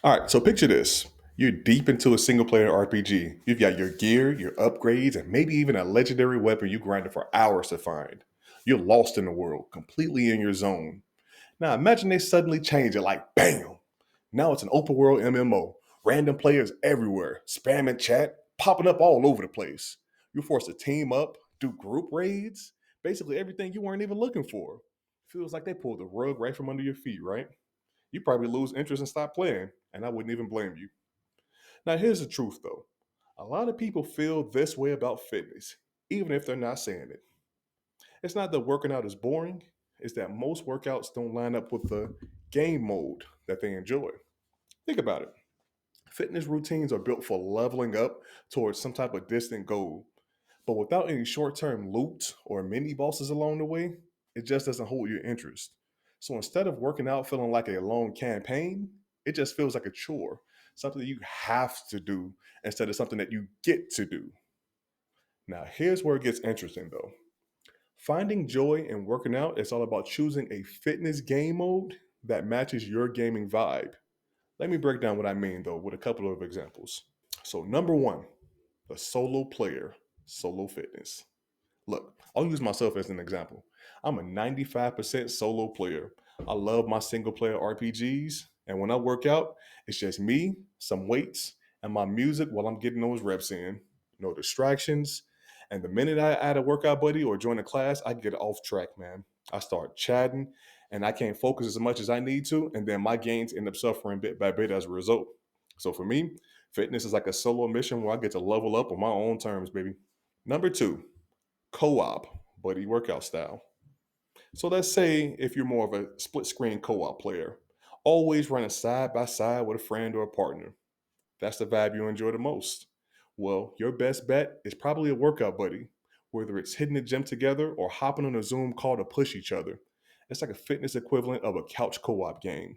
All right, so picture this. You're deep into a single player RPG. You've got your gear, your upgrades, and maybe even a legendary weapon you grinded for hours to find. You're lost in the world, completely in your zone. Now imagine they suddenly change it like bam. Now it's an open world MMO. Random players everywhere, spamming chat, popping up all over the place. You're forced to team up, do group raids, basically everything you weren't even looking for. Feels like they pulled the rug right from under your feet, right? You probably lose interest and stop playing, and I wouldn't even blame you. Now, here's the truth though, a lot of people feel this way about fitness, even if they're not saying it. It's not that working out is boring, it's that most workouts don't line up with the game mode that they enjoy. Think about it. Fitness routines are built for leveling up towards some type of distant goal, but without any short term loot or mini bosses along the way, it just doesn't hold your interest. So instead of working out feeling like a long campaign, it just feels like a chore, something that you have to do instead of something that you get to do. Now, here's where it gets interesting though. Finding joy in working out is all about choosing a fitness game mode that matches your gaming vibe. Let me break down what I mean though with a couple of examples. So, number one, the solo player, solo fitness. Look, I'll use myself as an example. I'm a 95% solo player. I love my single player RPGs. And when I work out, it's just me, some weights, and my music while I'm getting those reps in. No distractions. And the minute I add a workout buddy or join a class, I get off track, man. I start chatting and I can't focus as much as I need to. And then my gains end up suffering bit by bit as a result. So for me, fitness is like a solo mission where I get to level up on my own terms, baby. Number two, co-op buddy workout style. So let's say if you're more of a split screen co-op player, always running side by side with a friend or a partner. That's the vibe you enjoy the most. Well, your best bet is probably a workout buddy, whether it's hitting the gym together or hopping on a Zoom call to push each other. It's like a fitness equivalent of a couch co-op game.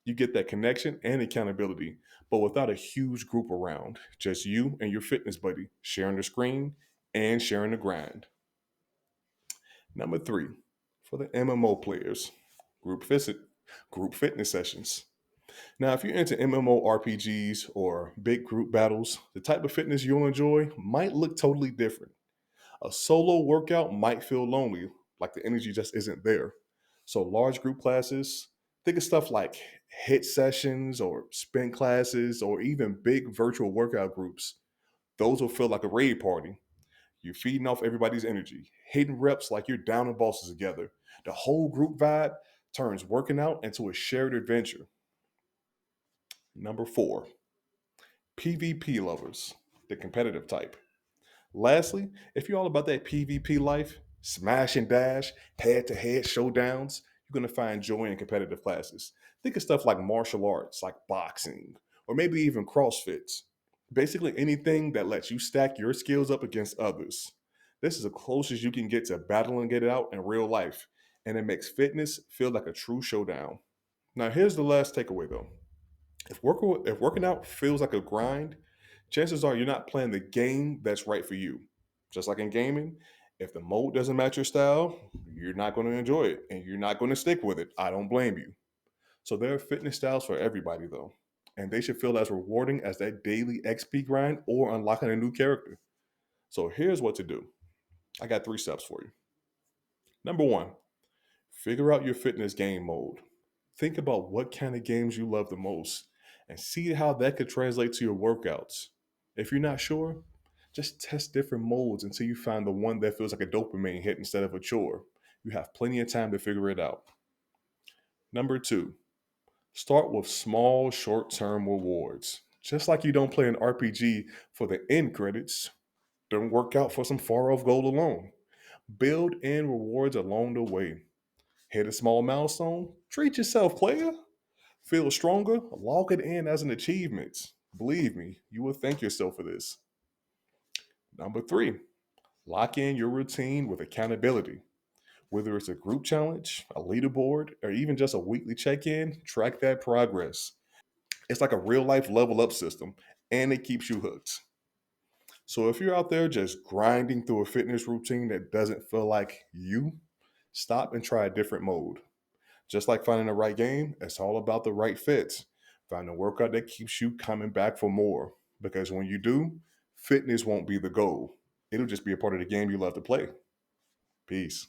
You get that connection and accountability, but without a huge group around. Just you and your fitness buddy sharing the screen and sharing the grind. Number three, for the MMO players, group visit, group fitness sessions. Now, if you're into MMORPGs or big group battles, the type of fitness you'll enjoy might look totally different. A solo workout might feel lonely, like the energy just isn't there. So, large group classes, think of stuff like hit sessions or spin classes or even big virtual workout groups. Those will feel like a raid party. You're feeding off everybody's energy, hitting reps like you're down in bosses together. The whole group vibe turns working out into a shared adventure. Number four, PvP lovers, the competitive type. Lastly, if you're all about that PvP life, smash and dash, head to head showdowns, you're going to find joy in competitive classes. Think of stuff like martial arts, like boxing, or maybe even CrossFits. Basically, anything that lets you stack your skills up against others. This is the closest you can get to battling it out in real life, and it makes fitness feel like a true showdown. Now, here's the last takeaway though. If working out feels like a grind, chances are you're not playing the game that's right for you. Just like in gaming, if the mode doesn't match your style, you're not going to enjoy it and you're not going to stick with it. I don't blame you. So there are fitness styles for everybody though, and they should feel as rewarding as that daily XP grind or unlocking a new character. So here's what to do. I got 3 steps for you. Number one, figure out your fitness game mode. Think about what kind of games you love the most and see how that could translate to your workouts. If you're not sure, just test different modes until you find the one that feels like a dopamine hit instead of a chore. You have plenty of time to figure it out. Number two, start with small short term rewards. Just like you don't play an RPG for the end credits, don't work out for some far off goal alone. Build in rewards along the way. Hit a small milestone, treat yourself, player. Feel stronger, log it in as an achievement. Believe me, you will thank yourself for this. Number three, lock in your routine with accountability. Whether it's a group challenge, a leaderboard, or even just a weekly check in, track that progress. It's like a real life level up system, and it keeps you hooked. So if you're out there just grinding through a fitness routine that doesn't feel like you, stop and try a different mode. Just like finding the right game, it's all about the right fit. Find a workout that keeps you coming back for more. Because when you do, fitness won't be the goal. It'll just be a part of the game you love to play. Peace.